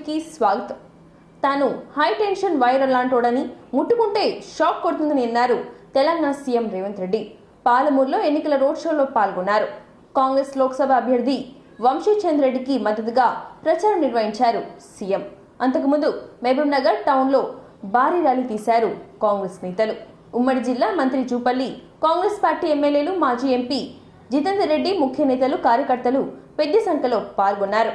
టీవీకి స్వాగతం. తాను హై టెన్షన్ వైర్ లాంటోడని ముట్టుకుంటే షాక్ కొడుతుందని అన్నారు తెలంగాణ సీఎం రేవంత్ రెడ్డి. పాలమూరులో ఎన్నికల రోడ్ షోలో పాల్గొన్నారు. కాంగ్రెస్ లోక్సభ అభ్యర్థి వంశీచంద్ రెడ్డికి మద్దతుగా ప్రచారం నిర్వహించారు సీఎం. అంతకుముందు మహబూబ్ నగర్ టౌన్లో భారీ ర్యాలీ తీశారు కాంగ్రెస్ నేతలు. ఉమ్మడి జిల్లా మంత్రి జూపల్లి, కాంగ్రెస్ పార్టీ ఎమ్మెల్యేలు, మాజీ ఎంపీ జితేందర్ రెడ్డి, ముఖ్య నేతలు, కార్యకర్తలు పెద్ద సంఖ్యలో పాల్గొన్నారు.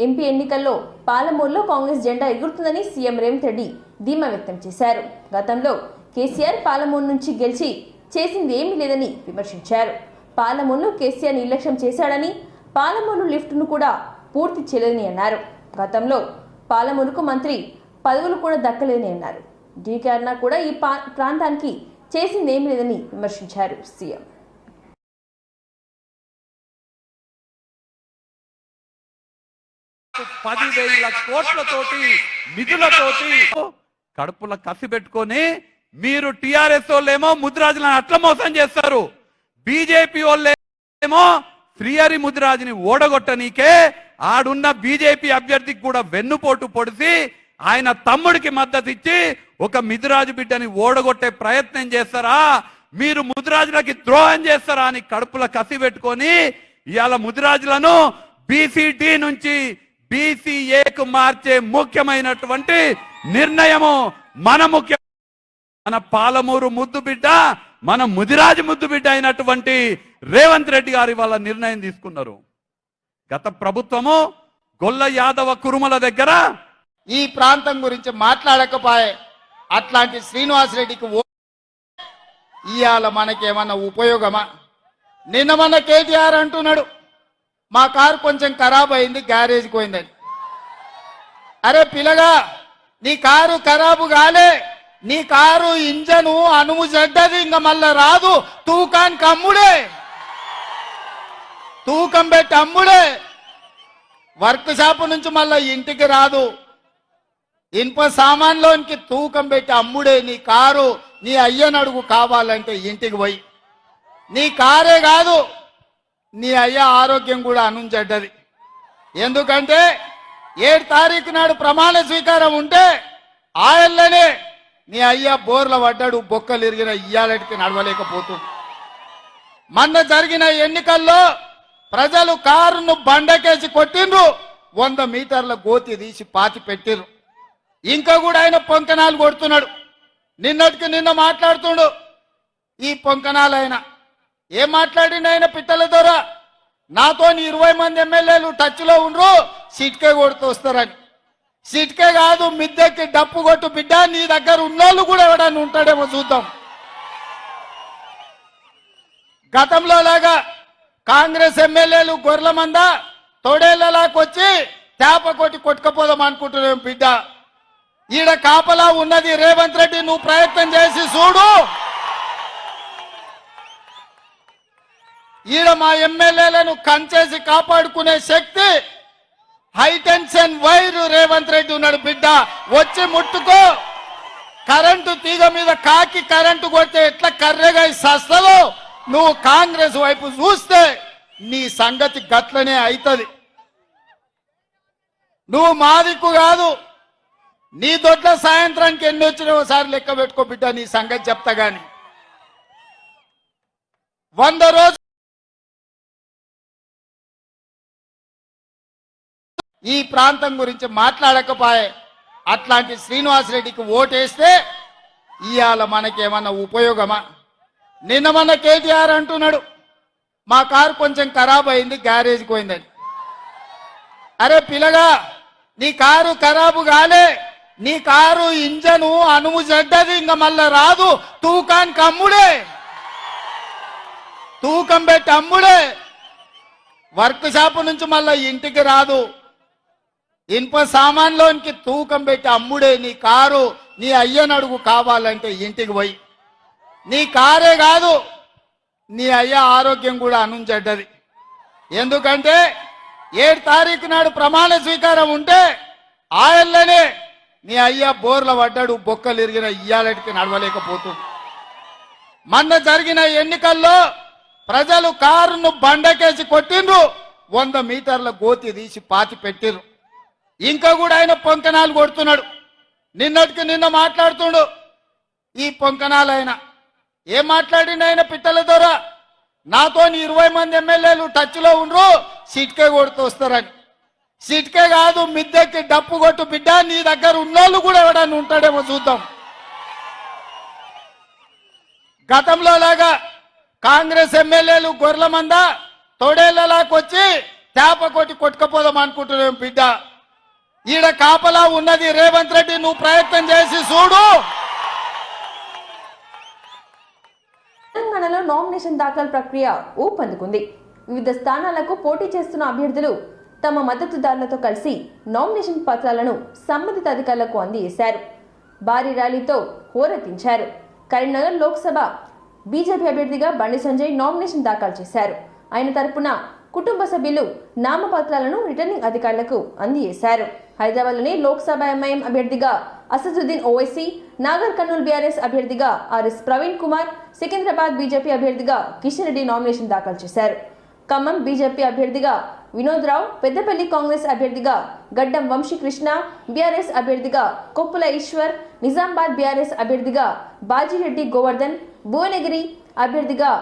ఎంపీ ఎన్నికల్లో పాలమూరులో కాంగ్రెస్ జెండా ఎగురుతుందని సీఎం రేవంత్ రెడ్డి ధీమా వ్యక్తం చేశారు. గతంలో కేసీఆర్ పాలమూరు నుంచి గెలిచి చేసింది ఏమీ లేదని విమర్శించారు. పాలమూరును కేసీఆర్ నిర్లక్ష్యం చేశాడని, పాలమూరు లిఫ్ట్ను కూడా పూర్తి చేయలేదని అన్నారు. గతంలో పాలమూరుకు మంత్రి పదవులు కూడా దక్కలేదని అన్నారు. డీకే అన్నా కూడా ఈ ప్రాంతానికి చేసింది ఏమీ లేదని విమర్శించారు సీఎం. 10,000 కోట్లతోటి నిధులతోటి కడుపుల కసి పెట్టుకొని మీరు టిఆర్ఎస్ వాళ్ళేమో ముదిరాజులను అట్లా మోసం చేస్తారు. బీజేపీ వాళ్ళేమో శ్రీహరి ముదిరాజుని ఓడగొట్టనీకే ఆడున్న బీజేపీ అభ్యర్థికి కూడా వెన్నుపోటు పొడిసి ఆయన తమ్ముడికి మద్దతు ఇచ్చి ఒక ముదిరాజు బిడ్డని ఓడగొట్టే ప్రయత్నం చేస్తారా? మీరు ముదిరాజులకి ద్రోహం చేస్తారా అని కడుపుల కసి పెట్టుకొని ఇవాళ ముదిరాజులను బీసీడీ నుంచి బీసీఏకు మార్చే ముఖ్యమైనటువంటి నిర్ణయము మన పాలమూరు ముద్దు బిడ్డ, మన ముదిరాజు ముద్దు బిడ్డ అయినటువంటి రేవంత్ రెడ్డి గారి వాళ్ళ నిర్ణయం తీసుకున్నారు. గత ప్రభుత్వము గొల్ల యాదవ కురుమల దగ్గర ఈ ప్రాంతం గురించి మాట్లాడకపోయే అట్లాంటి శ్రీనివాసరెడ్డికి ఇవాళ మనకేమన్నా ఉపయోగమా? నిన్న మన కేటీఆర్ అంటున్నాడు మా కారు కొంచెం ఖరాబ్ అయింది, గ్యారేజ్కి పోయిందని. అరే పిల్లగా, నీ కారు ఖరాబు కాలే, నీ కారు ఇంజను అనుము చెడ్డది, ఇంకా మళ్ళా రాదు. తూకానికి అమ్ముడే, తూకం పెట్టి అమ్ముడే, వర్క్ షాప్ నుంచి మళ్ళా ఇంటికి రాదు. ఇనుప సామాన్లోనికి తూకం పెట్టి అమ్ముడే. నీ కారు నీ అయ్యనడుగు కావాలంటే ఇంటికి పోయి. నీ కారే కాదు, నీ అయ్య ఆరోగ్యం కూడా అనుంచెడ్డది. ఎందుకంటే 7 తారీఖు నాడు ప్రమాణ స్వీకారం ఉంటే ఆయననే నీ అయ్య బోర్ల పడ్డాడు, బొక్కలు ఇరిగిన ఇయ్యాలటికి నడవలేకపోతుంది. మొన్న జరిగిన ఎన్నికల్లో ప్రజలు కారును బండకేసి కొట్టిండ్రు, 100 మీటర్ల గోతి తీసి పాతి పెట్టిర్రు. ఇంకా కూడా ఆయన పొంకనాలు కొడుతున్నాడు. నిన్నటికి నిన్న మాట్లాడుతుండు ఈ పొంకనాలు. ఆయన ఏం మాట్లాడిండు? ఆయన పిట్టల ద్వారా నాతో 20 మంది ఎమ్మెల్యేలు టచ్లో ఉండ్రు, సిట్కే కొడుతూ వస్తారని. సిట్కే కాదు, మిద్దెకి డప్పు కొట్టు బిడ్డ, నీ దగ్గర ఉన్నోళ్ళు కూడా ఎవడన్నా ఉంటాడేమో చూద్దాం. గతంలో లాగా కాంగ్రెస్ ఎమ్మెల్యేలు గొర్రెల మంద తోడేళ్లలాకొచ్చి చేప కొట్టి కొట్టుకపోదాం అనుకుంటున్నాం బిడ్డ. ఈడ కాపలా ఉన్నది రేవంత్ రెడ్డి, నువ్వు ప్రయత్నం చేసి చూడు. ఈడ మా ఎమ్మెల్యేలను కంచేసి కాపాడుకునే శక్తి హైటెన్షన్ వైరు రేవంత్ రెడ్డి ఉన్నాడు బిడ్డ. వచ్చి ముట్టుకో. కరెంటు తీగ మీద కాకి కరెంటు కొడితే ఎట్లా కర్రెగా సస్తలో నువ్వు కాంగ్రెస్ వైపు చూస్తే నీ సంగతి గట్లనే అవుతుంది. నువ్వు మాదిక్కు కాదు, నీ దొడ్ల సాయంత్రానికి ఎన్ని వచ్చినా ఒకసారి లెక్క పెట్టుకో బిడ్డ, నీ సంగతి చెప్తా గాని. 100 రోజులు ఈ ప్రాంతం గురించి మాట్లాడకపోయే అట్లాంటి శ్రీనివాసరెడ్డికి ఓటేస్తే ఇవాళ మనకేమన్నా ఉపయోగమా? నిన్న మన కేటీఆర్ అంటున్నాడు మా కారు కొంచెం ఖరాబ్ అయింది, గ్యారేజ్కి పోయిందని. అరే పిల్లగా, నీ కారు ఖరాబు కాలే, నీ కారు ఇంజను అనుము చెడ్డది, ఇంకా మళ్ళా రాదు. తూకానికి అమ్ముడే, తూకం పెట్టి అమ్ముడే, వర్క్ షాప్ నుంచి మళ్ళా ఇంటికి రాదు. ఇనుప సామాన్లోనికి తూకం పెట్టి అమ్ముడే. నీ కారు నీ అయ్యనడుగు కావాలంటే ఇంటికి పోయి. నీ కారే కాదు, నీ అయ్య ఆరోగ్యం కూడా అనుంచెడ్డది. ఎందుకంటే 7 తారీఖు నాడు ప్రమాణ స్వీకారం ఉంటే ఆయననే నీ అయ్య బోర్ల పడ్డాడు, బొక్కలు ఇరిగిన ఇయ్యాలటికి నడవలేకపోతుంది. మొన్న జరిగిన ఎన్నికల్లో ప్రజలు కారును బండకేసి కొట్టిండ్రు, 100 మీటర్ల గోతి తీసి పాతి పెట్టిర్రు. ఇంకా కూడా ఆయన పొంకనాలు కొడుతున్నాడు. నిన్నటికి నిన్న మాట్లాడుతుండు ఈ పొంకనాలు. ఆయన ఏం మాట్లాడిండు? ఆయన పిట్టల ద్వారా నాతో 20 మంది ఎమ్మెల్యేలు టచ్ లో ఉండ్రు, సిట్కే కొడుతూ వస్తారని. సిట్కే కాదు, మిద్దెకి డప్పు కొట్టు బిడ్డ, నీ దగ్గర ఉన్నోళ్ళు కూడా ఎవడన్నా ఉంటాడేమో చూద్దాం. గతంలో లాగా కాంగ్రెస్ ఎమ్మెల్యేలు గొర్రెల మంద తోడేళ్లలాకొచ్చి తేప కొట్టి కొట్టుకపోదాం అనుకుంటున్నాం బిడ్డ. ఈడ కాపలా ఉన్నది రేవంత్ రెడ్డి, నువ్వు ప్రయత్నం చేసి చూడు. తెలంగాణలో నామినేషన్ దాఖలు ప్రక్రియ ఊపందుకుంది. వివిధ స్థానాలకు పోటీ చేస్తున్న అభ్యర్థులు తమ మద్దతుదారులతో కలిసి నామినేషన్ పత్రాలను సంబంధిత అధికారులకు అందజేశారు. భారీ ర్యాలీతో హోరెత్తించారు. కరీంనగర్ లోక్సభ బీజేపీ అభ్యర్థిగా బండి సంజయ్ నామినేషన్ దాఖలు చేశారు. ఆయన తరపున కుటుంబ సభ్యులు నామపత్రాలను రిటర్నింగ్ అధికారులకు అందజేశారు. హైదరాబాద్లోని లోక్సభ ఎంఐఎం అభ్యర్థిగా అసదుద్దీన్ ఓవైసీ, నాగర్ కర్నూల్ బీఆర్ఎస్ అభ్యర్థిగా ఆర్ఎస్ ప్రవీణ్ కుమార్, సికింద్రాబాద్ బీజేపీ అభ్యర్థిగా కిషన్ రెడ్డి నామినేషన్ దాఖలు చేశారు. ఖమ్మం బీజేపీ అభ్యర్థిగా వినోద్ రావు, పెద్దపల్లి కాంగ్రెస్ అభ్యర్థిగా గడ్డం వంశీకృష్ణ, బీఆర్ఎస్ అభ్యర్థిగా కొప్పుల ఈశ్వర్, నిజామాబాద్ బీఆర్ఎస్ అభ్యర్థిగా బాజిరెడ్డి గోవర్ధన్, భువనగిరి అభ్యర్థిగా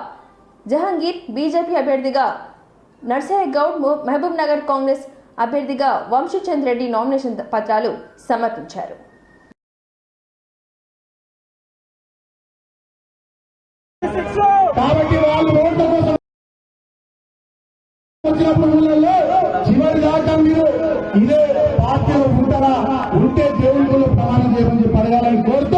జహంగీర్, బీజేపీ అభ్యర్థిగా నర్సయ్య గౌడ్, మహబూబ్ నగర్ కాంగ్రెస్ అభ్యర్థిగా వంశీచంద్ రెడ్డి నామినేషన్ పత్రాలు సమర్పించారు. కాబట్టి వాళ్ళు ఓట్ల కోసం వచ్చినప్పుడు చివరి దాకా మీరు ఇదే పార్టీలో ఉంటారా, ఉంటే దేవుళ్ళు ప్రమాణం చేయమని చెప్పి అడగాలని కోరుతూ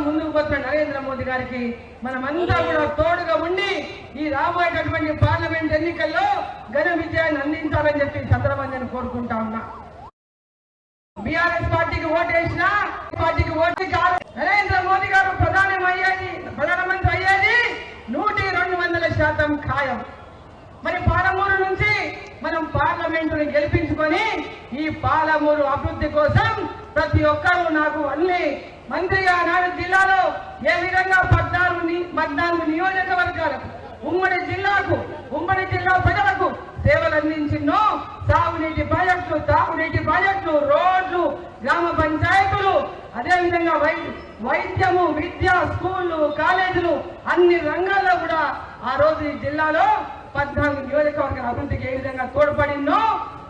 ముందుకు పోతున్న నరేంద్ర మోదీ గారికి మనమంతా కూడా తోడుగా ఉండి ఈ రాబోయేటటువంటి పార్లమెంట్ ఎన్నికల్లో ఘన విజయాన్ని అందించాలని చెప్పి సందర్భంగా నేను కోరుకుంటా ఉన్నా. బీఆర్ఎస్ పార్టీకి ఓటేసినా పార్టీకి ఓటు కాదు. నరేంద్ర మోదీ గారు ప్రధానమంత్రి అయ్యేది 100-200% ఖాయం. మరి పాలమూరు నుంచి మనం పార్లమెంటుని గెలిపించుకొని ఈ పాలమూరు అభివృద్ధి కోసం ప్రతి ఒక్కరూ నాకు అన్ని మంత్రిగా నాడు జిల్లాలో ఏ విధంగా 14 నియోజకవర్గాలకు ఉమ్మడి జిల్లా ప్రజలకు సేవలు అందించినో, సాగునీటి ప్రాజెక్టులు, తాగునీటి ప్రాజెక్టులు, రోడ్లు, గ్రామ పంచాయతీలు, అదేవిధంగా వైద్యము, విద్య, స్కూళ్లు, కాలేజీలు అన్ని రంగాల్లో కూడా ఆ రోజు ఈ జిల్లాలో 14 నియోజకవర్గాల అభివృద్ధికి ఏ విధంగా తోడ్పడిందో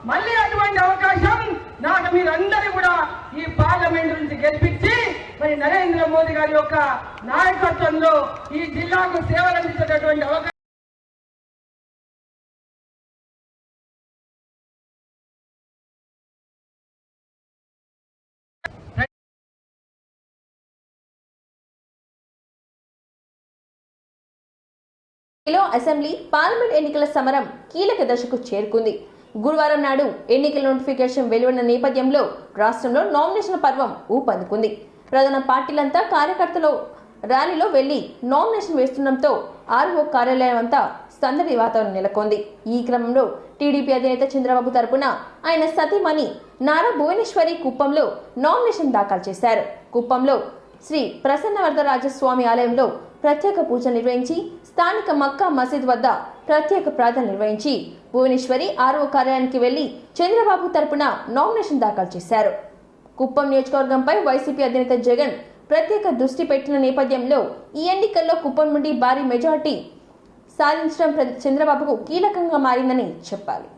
మళ్ళీ అటువంటి అవకాశం నాకు మీరందరూ కూడా ఈ పార్లమెంట్ నుంచి గెలిపించి మరి నరేంద్ర మోదీ గారి యొక్క నాయకత్వంలో ఈ జిల్లాకు సేవలు అందించేటటువంటి అవకాశం అసెంబ్లీ పార్లమెంట్ ఎన్నికల సమరం కీలక దశకు చేరుకుంది. గురువారం నాడు ఎన్నికల నోటిఫికేషన్ వెలువడిన నేపథ్యంలో రాష్ట్రంలో నామినేషన్ పర్వం ఊపందుకుంది. ప్రధాన పార్టీలంతా కార్యకర్తలు ర్యాలీలో వెళ్లి నామినేషన్ వేస్తుండటంతో ఆర్ఓ కార్యాలయం అంతా సందడి వాతావరణం నెలకొంది. ఈ క్రమంలో టీడీపీ అధినేత చంద్రబాబు తరపున ఆయన సతీమణి నారా భువనేశ్వరి కుప్పంలో నామినేషన్ దాఖలు చేశారు. కుప్పంలో శ్రీ ప్రసన్నవరదరాజస్వామి ఆలయంలో ప్రత్యేక పూజలు నిర్వహించి స్థానిక మక్కా మసీద్ వద్ద ప్రత్యేక ప్రార్థనలు నిర్వహించి భువనేశ్వరి ఆర్ఓ కార్యాలయానికి వెళ్లి చంద్రబాబు తరపున నామినేషన్ దాఖలు చేశారు. కుప్పం నియోజకవర్గంపై వైసీపీ అధినేత జగన్ ప్రత్యేక దృష్టి పెట్టిన నేపథ్యంలో ఈ ఎన్నికల్లో కుప్పం నుండి భారీ మెజార్టీ సాధించడం చంద్రబాబుకు కీలకంగా మారిందని చెప్పాలి.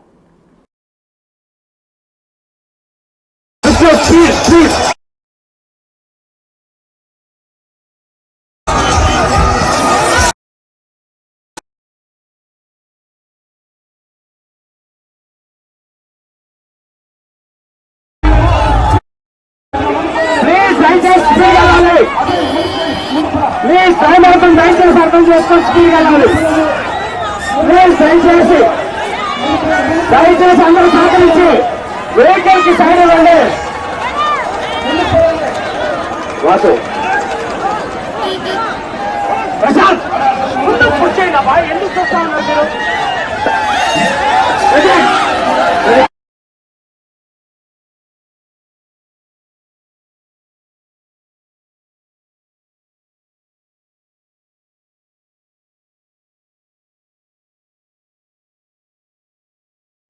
ప్లీజ్ టైం అవుతుంది, దయచేసి అర్థం చేసుకొని స్పీడ్ వెళ్ళాలి. ప్లీజ్ దయచేసి అందరూ సహకరించి వెహికల్ కి సైడ్ ఇవ్వండి. వాసు ప్రశాంత్ ముందు కూర్చోండి అబ్బా, ఎందుకు చూస్తా ఉన్నారు మీరు?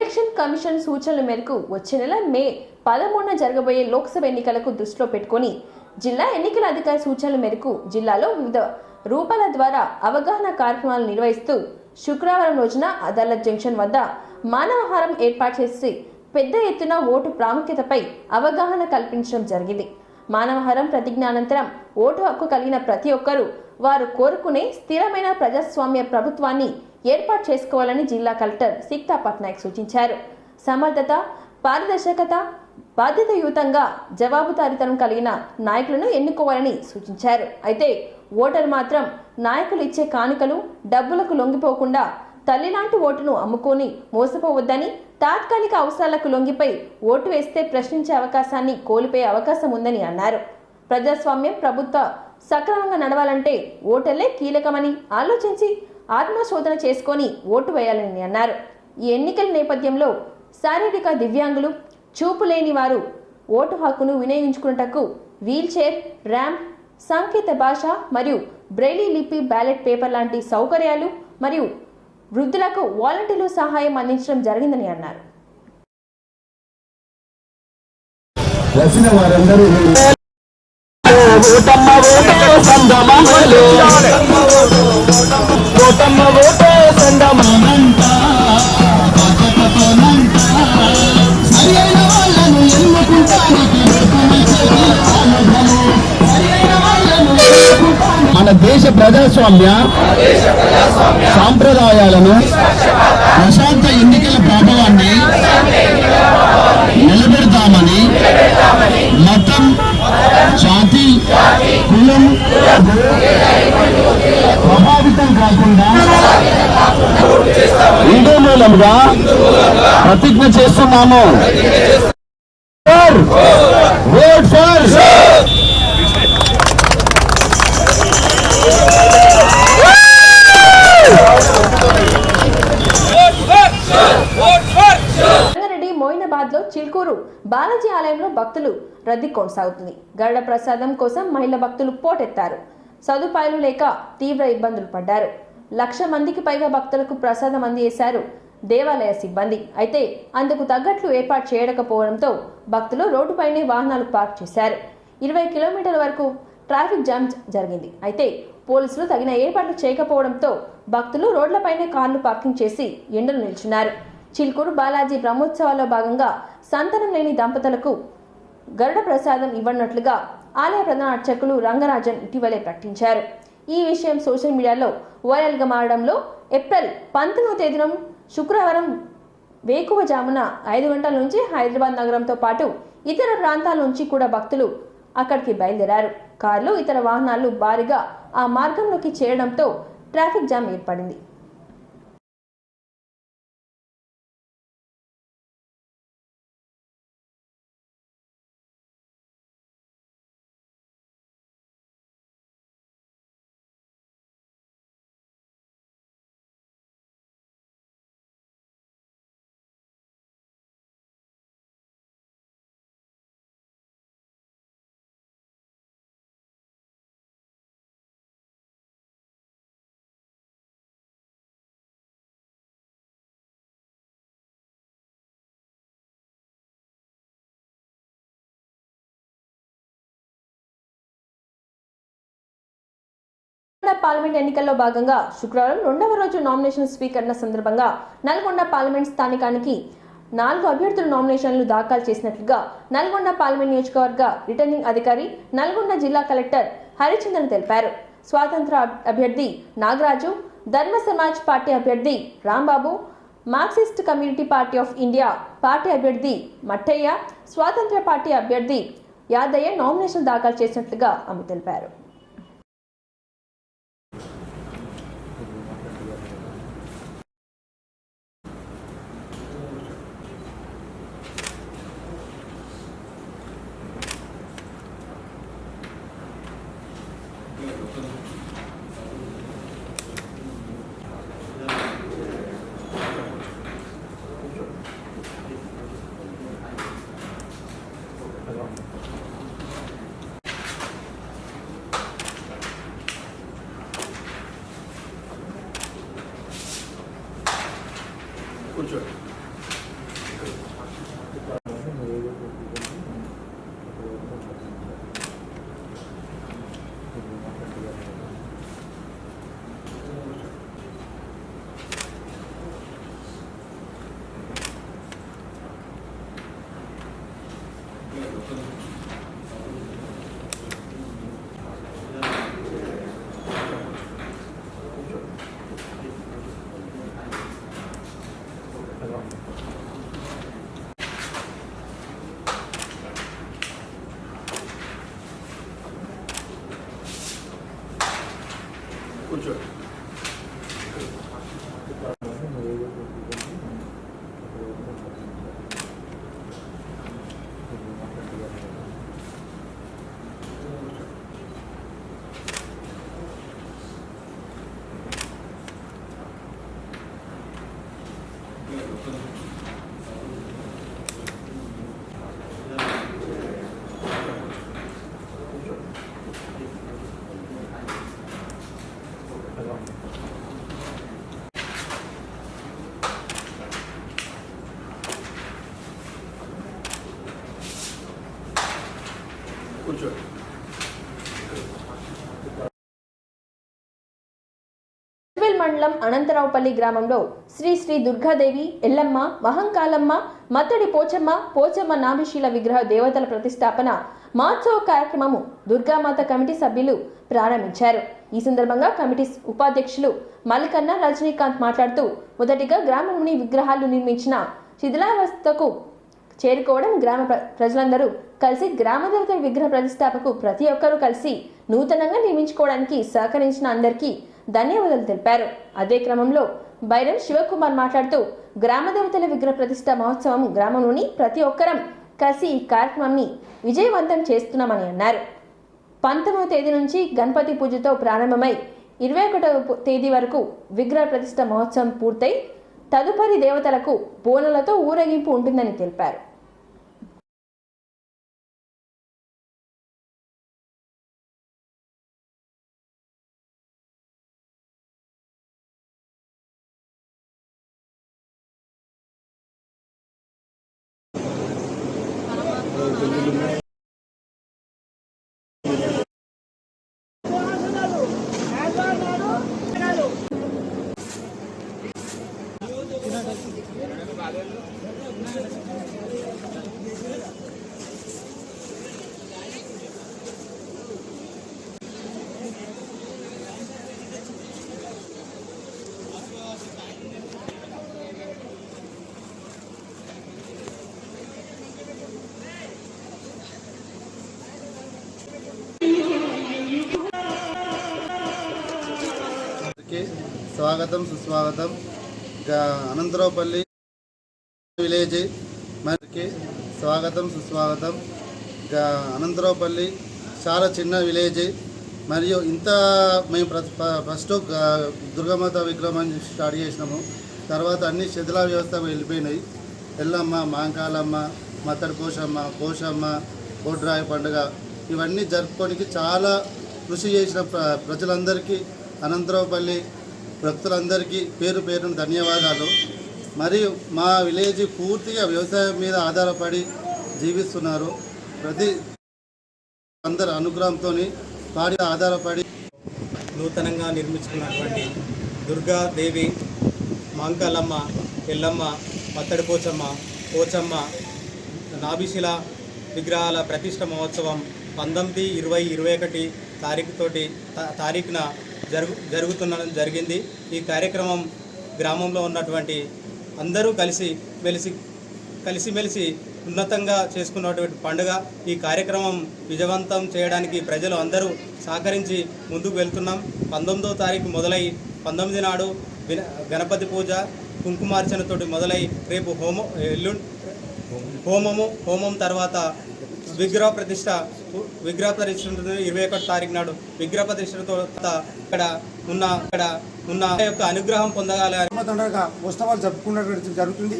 ఎలక్షన్ కమిషన్ సూచనల మేరకు వచ్చే నెల మే 13న జరగబోయే లోక్సభ ఎన్నికలకు దృష్టిలో పెట్టుకుని జిల్లా ఎన్నికల అధికారి సూచనల మేరకు జిల్లాలో వివిధ రూపాల ద్వారా అవగాహన కార్యక్రమాలు నిర్వహిస్తూ శుక్రవారం రోజున అదాలత్ జంక్షన్ వద్ద మానవహారం ఏర్పాటు చేసి పెద్ద ఎత్తున ఓటు ప్రాముఖ్యతపై అవగాహన కల్పించడం జరిగింది. మానవహారం ప్రతిజ్ఞ అనంతరం ఓటు హక్కు కలిగిన ప్రతి ఒక్కరూ వారు కోరుకునే స్థిరమైన ప్రజాస్వామ్య ప్రభుత్వాన్ని ఏర్పాటు చేసుకోవాలని జిల్లా కలెక్టర్ సిక్తా పట్నాయక్ సూచించారు. సమర్థత, పారదర్శకత, బాధ్యతాయుతంగా జవాబుదారీతనం కలిగిన నాయకులను ఎన్నుకోవాలని సూచించారు. అయితే ఓటర్ మాత్రం నాయకులు ఇచ్చే కానుకలు, డబ్బులకు లొంగిపోకుండా తల్లిలాంటి ఓటును అమ్ముకొని మోసపోవద్దని, తాత్కాలిక అవసరాలకు లొంగిపై ఓటు వేస్తే ప్రశ్నించే అవకాశాన్ని కోల్పోయే అవకాశం ఉందని అన్నారు. ప్రజాస్వామ్యం ప్రభుత్వ సక్రమంగా నడవాలంటే ఓటర్లే కీలకమని ఆలోచించి ఆత్మశోధన చేసుకొని ఓటు వేయాలని అన్నారు. ఈ ఎన్నికల నేపథ్యంలో శారీరక దివ్యాంగులు, చూపు లేని వారు ఓటు హక్కును వినియోగించుకున్నటకు వీల్ చైర్, ర్యాంప్, సంకేత భాష మరియు బ్రెయిలీ లిపి బ్యాలెట్ పేపర్ లాంటి సౌకర్యాలు మరియు వృద్ధులకు వాలంటీర్లు సహాయం అందించడం జరిగిందని అన్నారు. మన దేశ ప్రజాస్వామ్య సాంప్రదాయాలను, ప్రశాంత ఎన్నికల ప్రభావాన్ని నిలబెడతామని మతం, జాతి, కులం ప్రభావితం కాకుండా వీడియో మూలంగా ప్రతిజ్ఞ చేస్తున్నాము. ఓట్ ఫర్ మోయినాబాద్ లో చిల్కూరు బాలాజీ ఆలయంలో భక్తులు రద్దీ కొనసాగుతుంది. గరుడ ప్రసాదం కోసం మహిళా భక్తులు పోటెత్తారు. సదుపాయాలు లేక తీవ్ర ఇబ్బందులు పడ్డారు. 1,00,000 మందికి పైగా భక్తులకు ప్రసాదం అందజేశారు దేవాలయ సిబ్బంది. అయితే అందుకు తగ్గట్లు ఏర్పాటు చేయకపోవడంతో భక్తులు రోడ్డుపైనే వాహనాలు పార్క్ చేశారు. 20 కిలోమీటర్ల వరకు ట్రాఫిక్ జామ్ జరిగింది. అయితే పోలీసులు తగిన ఏర్పాట్లు చేయకపోవడంతో భక్తులు రోడ్లపైనే కార్లు పార్కింగ్ చేసి ఎండలు నిల్చున్నారు. చిల్కూరు బాలాజీ బ్రహ్మోత్సవాల్లో భాగంగా సంతానం లేని దంపతులకు గరుడ ప్రసాదం ఇవ్వనున్నట్లుగా ఆలయ ప్రధాన అర్చకులు రంగరాజన్ ఇటీవలే ప్రకటించారు. ఈ విషయం సోషల్ మీడియాలో వైరల్గా మారడంలో ఏప్రిల్ 19వ తేదీన శుక్రవారం వేకువజామున 5 గంటల నుంచి హైదరాబాద్ నగరంతో పాటు ఇతర ప్రాంతాల నుంచి కూడా భక్తులు అక్కడికి బయలుదేరారు. కార్లు, ఇతర వాహనాలు భారీగా ఆ మార్గంలోకి చేరడంతో ట్రాఫిక్ జామ్ ఏర్పడింది. పార్లమెంట్ ఎన్నికల్లో భాగంగా శుక్రవారం 2వ రోజు నామినేషన్ స్వీకరణ సందర్భంగా నల్గొండ పార్లమెంట్ స్థానికానికి 4 అభ్యర్థులు నామినేషన్లు దాఖలు చేసినట్లుగా నల్గొండ పార్లమెంట్ నియోజకవర్గ రిటర్నింగ్ అధికారి నల్గొండ జిల్లా కలెక్టర్ హరిచందన్ తెలిపారు. స్వాతంత్ర అభ్యర్థి నాగరాజు, ధర్మ సమాజ్ పార్టీ అభ్యర్థి Rambabu, Marxist community party of India party అభ్యర్థి మట్టయ్య, స్వాతంత్ర పార్టీ అభ్యర్థి యాదయ్య నామినేషన్ దాఖలు చేసినట్లుగా ఆమె తెలిపారు. మండలం అనంతరావుపల్లి గ్రామంలో శ్రీ శ్రీ దుర్గాదేవి, ఎల్లమ్మ, మహంకాళమ్మ, మత్తడి పోచమ్మ, పోచమ్మ నాభిశీల విగ్రహ దేవతల ప్రతిష్టాపన మహోత్సవ కార్యక్రమము దుర్గామాత కమిటీ సభ్యులు ప్రారంభించారు. ఈ సందర్భంగా కమిటీ ఉపాధ్యక్షులు మల్లికన్న రజనీకాంత్ మాట్లాడుతూ, మొదటిగా గ్రామంలోని విగ్రహాలు నిర్మించిన శిథిలావస్థకు చేరుకోవడం, గ్రామ ప్రజలందరూ కలిసి గ్రామదేవత విగ్రహ ప్రతిష్టాపకు ప్రతి ఒక్కరూ కలిసి నూతనంగా నిర్మించుకోవడానికి సహకరించిన అందరికీ ధన్యవాదాలు తెలిపారు. అదే క్రమంలో బైరం శివకుమార్ మాట్లాడుతూ, గ్రామదేవతల విగ్రహ ప్రతిష్ట మహోత్సవం గ్రామంలోని ప్రతి ఒక్కరం కలిసి ఈ కార్యక్రమాన్ని విజయవంతం చేస్తున్నామని అన్నారు. 19వ తేదీ నుంచి గణపతి పూజతో ప్రారంభమై 21వ తేదీ వరకు విగ్రహ ప్రతిష్ట మహోత్సవం పూర్తయి తదుపరి దేవతలకు బోనాలతో ఊరేగింపు ఉంటుందని తెలిపారు. స్వాగతం, సుస్వాగతం. అనంతరావుపల్లి విలేజ్ మనకి స్వాగతం, సుస్వాగతం. అనంతరావుపల్లి చాలా చిన్న విలేజ్, మరియు ఇంత మేము ఫస్ట్ దుర్గామాత విగ్రహం స్టార్ట్ చేసినాము. తర్వాత అన్ని శిథిలా వ్యవస్థ వెళ్ళిపోయినాయి. ఎల్లమ్మ, మాంకాలమ్మ, మత్తడి పోషమ్మ, బొడ్రాయి పండుగ ఇవన్నీ జరుపుకోనికి చాలా కృషి చేసిన ప్రజలందరికీ, అనంతరావుపల్లి భక్తులందరికీ పేరు పేరున ధన్యవాదాలు. మరియు మా విలేజ్ పూర్తిగా వ్యవసాయం మీద ఆధారపడి జీవిస్తున్నారు. ప్రతి అందరి అనుగ్రహంతో వారి ఆధారపడి నూతనంగా నిర్మించుకున్నటువంటి దుర్గాదేవి, మాంకాలమ్మ, ఎల్లమ్మ, పత్తడి పోచమ్మ, పోచమ్మ, నాభిశిల విగ్రహాల ప్రతిష్ట మహోత్సవం 19, 20, 21 తారీఖున జరిగింది. ఈ కార్యక్రమం గ్రామంలో ఉన్నటువంటి అందరూ కలిసిమెలిసి ఉన్నతంగా చేసుకున్నటువంటి పండుగ. ఈ కార్యక్రమం విజయవంతం చేయడానికి ప్రజలు అందరూ సహకరించి ముందుకు వెళ్తున్నాం. 19వ తారీఖు మొదలై 19 నాడు గణపతి పూజ, కుంకుమార్చనతోటి మొదలై రేపు హోమం తర్వాత విగ్రహ ప్రతిష్ట ఉంటుంది. 21 తారీఖు నాడు విగ్రహ ప్రతిష్టతో ఇక్కడ ఉన్న యొక్క అనుగ్రహం పొందగాలని ఉత్సవాలు జరుపుకున్నటువంటి జరుగుతుంది.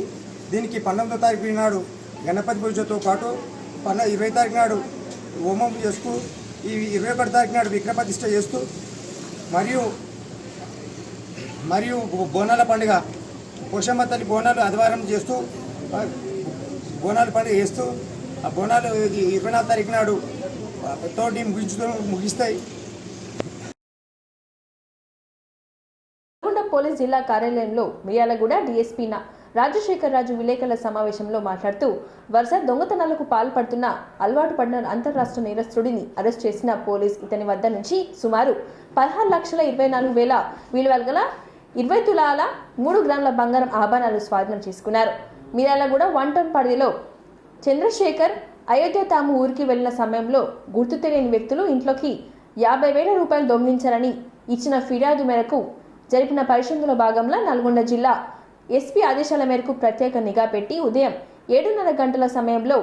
దీనికి 19వ తారీఖు నాడు గణపతి పూజతో పాటు 20 తారీఖు నాడు హోమం చేస్తూ, ఈ 21 తారీఖు నాడు విగ్రహ ప్రతిష్ట చేస్తూ మరియు బోనాల పండుగ, పోషమ్మ తల్లి బోనాలు ఆదివారం చేస్తూ బోనాల పండుగ చేస్తూ ఆ బోనాలు 24 తారీఖు నాడు తోటి ముగిస్తాయి. పోలీస్ జిల్లా కార్యాలయంలో మిర్యాలగూడ డీఎస్పీ రాజశేఖర్ రాజు విలేకరుల సమావేశంలో మాట్లాడుతూ వరుస దొంగతనాలకు పాల్పడుతున్న అలవాటు పడిన అంతర్రాష్ట్ర నేరస్తుడిని అరెస్ట్ చేసిన పోలీస్ ఇతని వద్ద నుంచి సుమారు 16,24,000 విలువ గల 20 తులాల 3 గ్రాముల బంగారం ఆభరణాలు స్వాధీనం చేసుకున్నారు. మిర్యాలగూడ 1 టౌన్ పరిధిలో చంద్రశేఖర్ అయోధ్య తాము ఊరికి వెళ్లిన సమయంలో గుర్తు తెలియని వ్యక్తులు ఇంట్లోకి 50,000 రూపాయలు దొంగిలించారని ఇచ్చిన ఫిర్యాదు మేరకు జరిపిన పరిశోధనలో భాగంగా నల్గొండ జిల్లా ఎస్పీ ఆదేశాల మేరకు ప్రత్యేక నిఘా పెట్టి ఉదయం 7:30 గంటల సమయంలో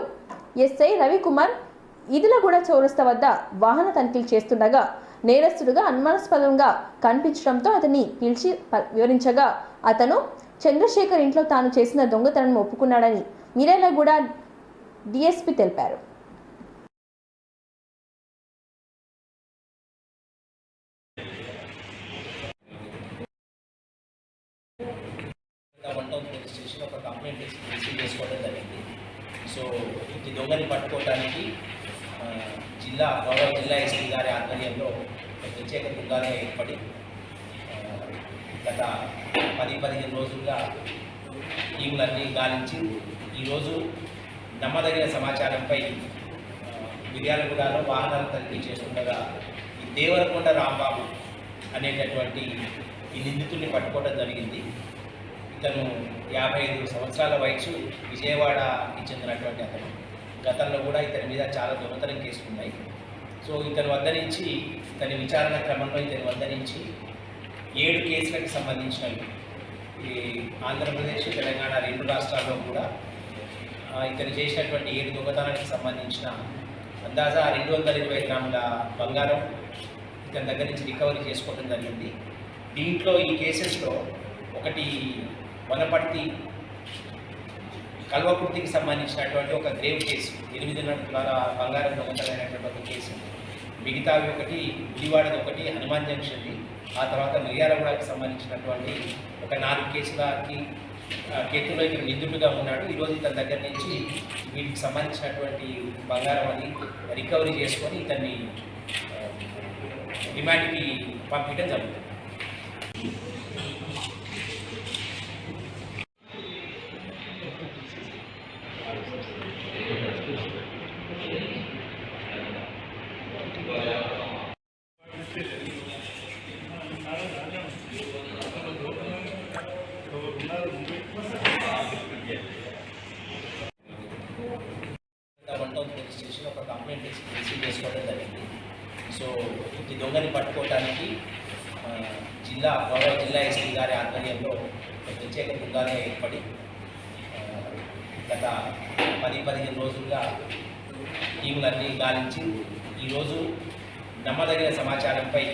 ఎస్ఐ రవికుమార్ ఇదిలగూడ చౌరస్తా వద్ద వాహన తనిఖీలు చేస్తుండగా నేరస్తుడుగా అనుమానాస్పదంగా కనిపించడంతో అతన్ని పిలిచి వివరించగా అతను చంద్రశేఖర్ ఇంట్లో తాను చేసిన దొంగతనాన్ని ఒప్పుకున్నాడని మిర్యాలగూడ డీఎస్పీ తెలిపారు. పోలీస్ స్టేషన్ ఒక కంప్లైంట్ రిసీవ్ చేసుకోవడం జరిగింది. సో ఈ దొంగని పట్టుకోవడానికి జిల్లా ఎస్పీ గారి ఆధ్వర్యంలో ప్రత్యేక బృందాలుగా ఏర్పడి గత 10-15 రోజులుగా టీంలన్నీ గాలించి ఈరోజు నమ్మదగిన సమాచారంపై మిర్యాలగూడలో వాహనాలు తనిఖీ చేస్తుండగా ఈ దేవరకొండ రాంబాబు అనేటటువంటి ఈ నిందితుడిని పట్టుకోవడం జరిగింది. ఇతను 55 సంవత్సరాల వయసు, విజయవాడకి చెందినటువంటి అతను. గతంలో కూడా ఇతని మీద చాలా దొంగతనం కేసులు ఉన్నాయి. సో ఇతని వద్ద నుంచి విచారణ క్రమంలో ఇతని వద్ద నుంచి 7 కేసులకు సంబంధించినవి ఈ ఆంధ్రప్రదేశ్, తెలంగాణ 2 రాష్ట్రాల్లో కూడా ఇతను చేసినటువంటి 7 దొంగతనానికి సంబంధించిన అందాజా 220 గ్రాముల బంగారం ఇతని దగ్గర నుంచి రికవరీ చేసుకోవడం జరిగింది. దీంట్లో ఈ కేసెస్లో ఒకటి వనపర్తి కల్వకుర్తికి సంబంధించినటువంటి ఒక గ్రేవ్ కేసు, 8 తులాల బంగారం దొంగతనమైనటువంటి ఒక కేసు. మిగతావి ఒకటి విజయవాడది, ఒకటి హనుమాన్ జంక్షన్ది, ఆ తర్వాత మిర్యాలగూడకి సంబంధించినటువంటి ఒక 4 కేసులో ఇతను నిందితుడిగా ఉన్నాడు. ఈరోజు ఇతని దగ్గర నుంచి వీటికి సంబంధించినటువంటి బంగారం అది రికవరీ చేసుకొని ఇతన్ని డిమాండ్కి పంపించడం జరుగుతుంది. పోలీస్ స్టేషన్ ఒక కంప్లైంట్ రిసీవ్ చేసుకోవడం జరిగింది. సో ఈ దొంగని పట్టుకోవడానికి జిల్లా ఎస్పీ గారి ఆధ్వర్యంలో ప్రత్యేక బృందాలుగా ఏర్పడి గత 10-15 రోజులుగా టీంలన్నీ గాలించి ఈరోజు నమ్మదగిన సమాచారంపై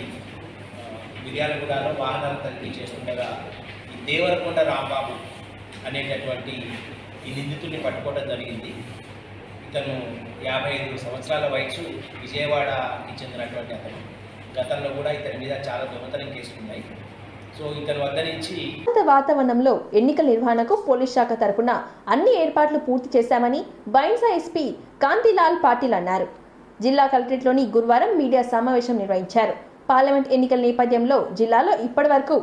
మిర్యాలగూడలో వాహనాలు తనిఖీ చేస్తుండగా ఈ దేవరకొండ రాంబాబు అనేటటువంటి ఈ నిందితుడిని పట్టుకోవడం జరిగింది. ఇతను 55 సంవత్సరాల వయసు, విజయవాడకి చెందినటువంటి అతను. గతంలో కూడా ఇతని మీద చాలా దొంగతనం కేసులు ఉన్నాయి. సో ఇతని వద్ద నుంచి వాతావరణంలో ఎన్నికల నిర్వహణకు పోలీస్ శాఖ తరపున అన్ని ఏర్పాట్లు పూర్తి చేశామని బైన్సా ఎస్పీ కాంతిలాల్ పాటిల్ అన్నారు. జిల్లా కలెక్టరేట్లోని గురువారం మీడియా సమావేశం నిర్వహించారు. పార్లమెంట్ ఎన్నికల నేపథ్యంలో జిల్లాలో ఇప్పటివరకు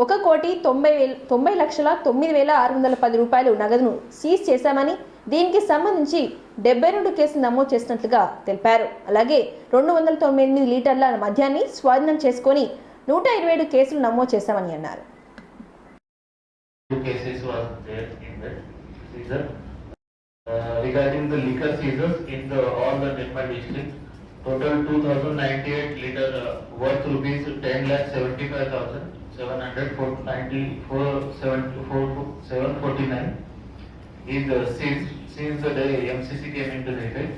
1,90,09,0610 రూపాయలు నగదును సీజ్ చేశామని, దీనికి సంబంధించి 72 కేసులు నమోదు చేసినట్లుగా తెలిపారు. అలాగే 298 లీటర్ల మద్యాన్ని స్వాధీనం చేసుకొని 127 కేసులు నమోదు చేశామని అన్నారు. Regarding the liquor seizures in all the Nirmal district, total 2,098 liter worth rupees 10,75,749 is seized since the day MCC came into the effect,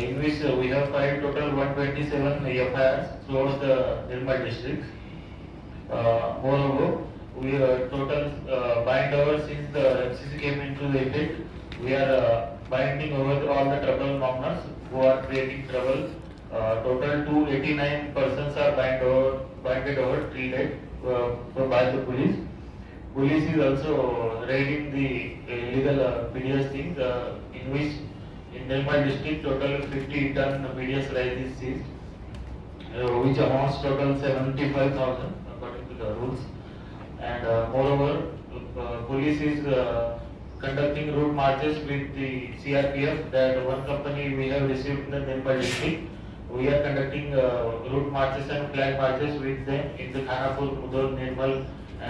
in which we have filed total 127 FIRs throughout the Nirmal district. Moreover, we total bind over since the MCC came into the effect. We are binding over all the trouble mourners who are creating trouble. Total 289 persons are binded over treated by the police. Police is also raiding the illegal BDS things, in which in Nirmal district total 50 ton BDS rice is seized, which amounts total 75,000 according to the rules. And moreover, police is conducting route marches with the CRPF. That one company we have received in the Nirmal district. We are conducting route marches and flag marches with them in the Khanapur, Mudhol, Nirmal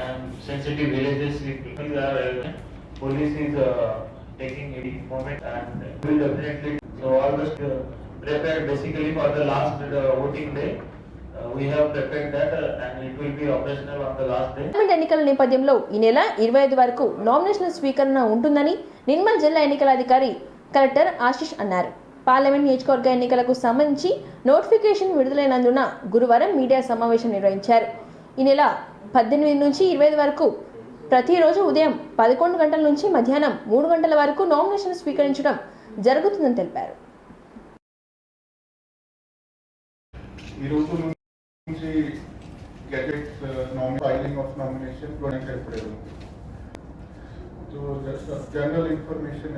and sensitive villages. Police is taking a moment and will definitely. So all this prepared basically for the last voting day. We have prepared that and it will be operational on the last day. Parliament ఎన్నికల నేపథ్యంలో ఈ నెల 25 వరకు నామినేషన్ల స్వీకరణ ఉంటుందని నిర్మల్ జిల్లా ఎన్నికల అధికారి కలెక్టర్ ఆశిష్ అన్నారు. పార్లమెంట్ నియోజకవర్గ ఎన్నికలకు సంబంధించి నోటిఫికేషన్ విడుదలైనందున గురువారం మీడియా సమావేశం నిర్వహించారు. ఈ నెల 18 నుంచి 25 వరకు ప్రతిరోజు ఉదయం 11 గంటల నుంచి మధ్యాహ్నం 3 గంటల వరకు నామినేషన్ స్వీకరించడం జరుగుతుందని తెలిపారు. filing of nomination so just general information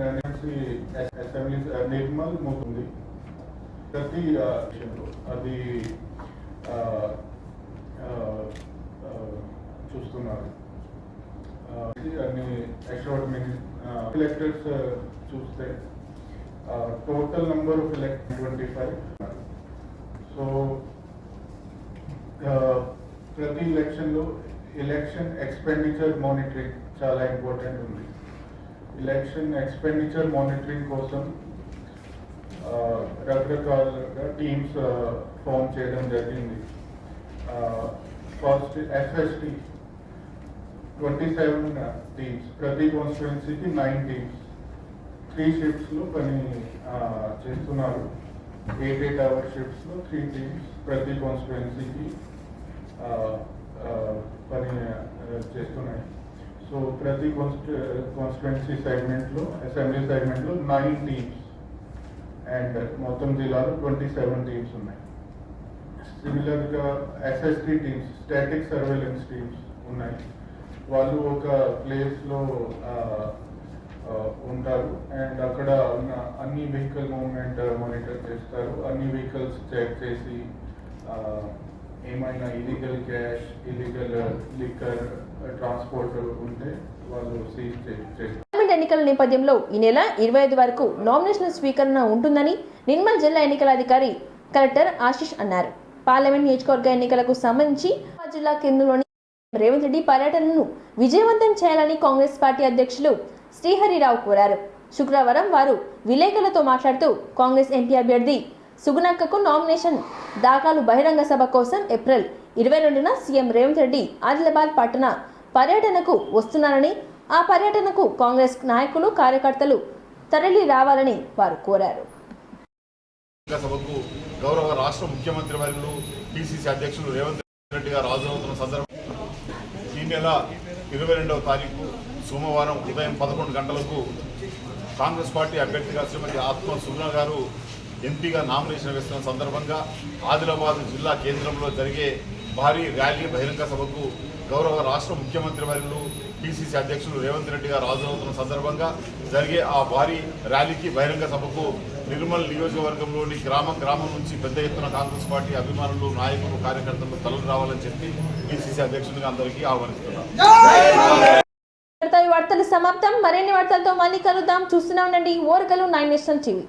assembly Nirmal Mutundi ప్రతి అది చూస్తున్నారు అన్ని ఎలక్టర్స్ చూస్తే టోటల్ నెంబర్ ఆఫ్ 25. సో ప్రతి ఎలక్షన్లో ఎలక్షన్ ఎక్స్పెండిచర్ మానిటరింగ్ చాలా ఇంపార్టెంట్ ఉంది. ఎలక్షన్ ఎక్స్పెండిచర్ మానిటరింగ్ కోసం రకరకాలుగా టీమ్స్ ఫామ్ చేయడం జరిగింది. ఫస్ట్ ఎఫ్ఎస్టీ 27 టీమ్స్, ప్రతి కాన్స్టిట్యుయెన్సీకి 9 టీమ్స్ 3 షిఫ్ట్స్లో పని చేస్తున్నారు. 8 hour షిఫ్ట్స్లో 3 టీమ్స్ ప్రతి కాన్స్టిట్యుయెన్సీకి పని చేస్తున్నాయి. సో ప్రతి కాన్స్టిట్యుయెన్సీ సెగ్మెంట్లో అసెంబ్లీ సెగ్మెంట్లో 9 టీమ్స్ అండ్ మొత్తం జిల్లాలో 27 టీమ్స్ ఉన్నాయి. సిమిలర్గా SST teams, static surveillance teams ఉన్నాయి. వాళ్ళు ఒక ప్లేస్లో ఉంటారు అండ్ అక్కడ ఉన్న అన్ని వెహికల్ మూవ్మెంట్ మానిటర్ చేస్తారు. అన్ని వెహికల్స్ చెక్ చేసి ఏమైనా illegal cash, illegal liquor transport ఉంటే వాళ్ళు సీజ్ చేస్తారు. పార్లమెంట్ ఎన్నికల నేపథ్యంలో ఈ నెల 25 వరకు నామినేషన్ల స్వీకరణ ఉంటుందని నిర్మల్ జిల్లా ఎన్నికల అధికారి కలెక్టర్ ఆశిష్ అన్నారు. పార్లమెంట్ నియోజకవర్గ ఎన్నికలకు సంబంధించి జిల్లా కేంద్రంలోని రేవంత్ రెడ్డి పర్యటనను విజయవంతం చేయాలని కాంగ్రెస్ పార్టీ అధ్యక్షులు శ్రీహరిరావు కోరారు. శుక్రవారం వారు విలేకరులతో మాట్లాడుతూ కాంగ్రెస్ ఎంపీ అభ్యర్థి సుగుణక్కకు నామినేషన్ దాఖలు బహిరంగ సభ కోసం ఏప్రిల్ 22న సీఎం రేవంత్ రెడ్డి ఆదిలాబాద్ పట్టణ పర్యటనకు వస్తున్నారని, ఆ పర్యటనకు కాంగ్రెస్ నాయకులు, కార్యకర్తలు తరలి రావాలని వారు కోరారు. సభకు గౌరవ రాష్ట్ర ముఖ్యమంత్రి వర్యులు పిసిసి అధ్యక్షులు రేవంత్ రెడ్డి గారు హాజరవుతున్న సందర్భంగా ఈ నెల 22వ తారీఖు సోమవారం ఉదయం 11 గంటలకు కాంగ్రెస్ పార్టీ అభ్యర్థిగా శ్రీమతి ఆత్మ సుగుణ గారు ఎంపీగా నామినేషన్ వేస్తున్న సందర్భంగా ఆదిలాబాద్ జిల్లా కేంద్రంలో జరిగే భారీ ర్యాలీ బహిరంగ సభకు గౌరవ రాష్ట్ర ముఖ్యమంత్రి వర్యులు పిసిసి అధ్యక్షులు రేవంత్ రెడ్డి గారు హాజరవుతున్న సందర్భంగా జరిగే ఆ భారీ ర్యాలీకి బహిరంగ సభకు నిర్మల్ నియోజకవర్గంలోని గ్రామం నుంచి పెద్ద ఎత్తున కాంగ్రెస్ పార్టీ అభిమానులు నాయకులు కార్యకర్తలు తరలి రావాలని చెప్పి పిసిసి అధ్యక్షుడిగా అందరికీ ఆహ్వానిస్తున్నారు. వార్తలు సమాప్తం. మరిన్ని వార్తలతో మళ్ళీ కలుద్దాం. చూస్తూనే ఉండండి ఓర్గలు 9 నేషన్ టీవీ.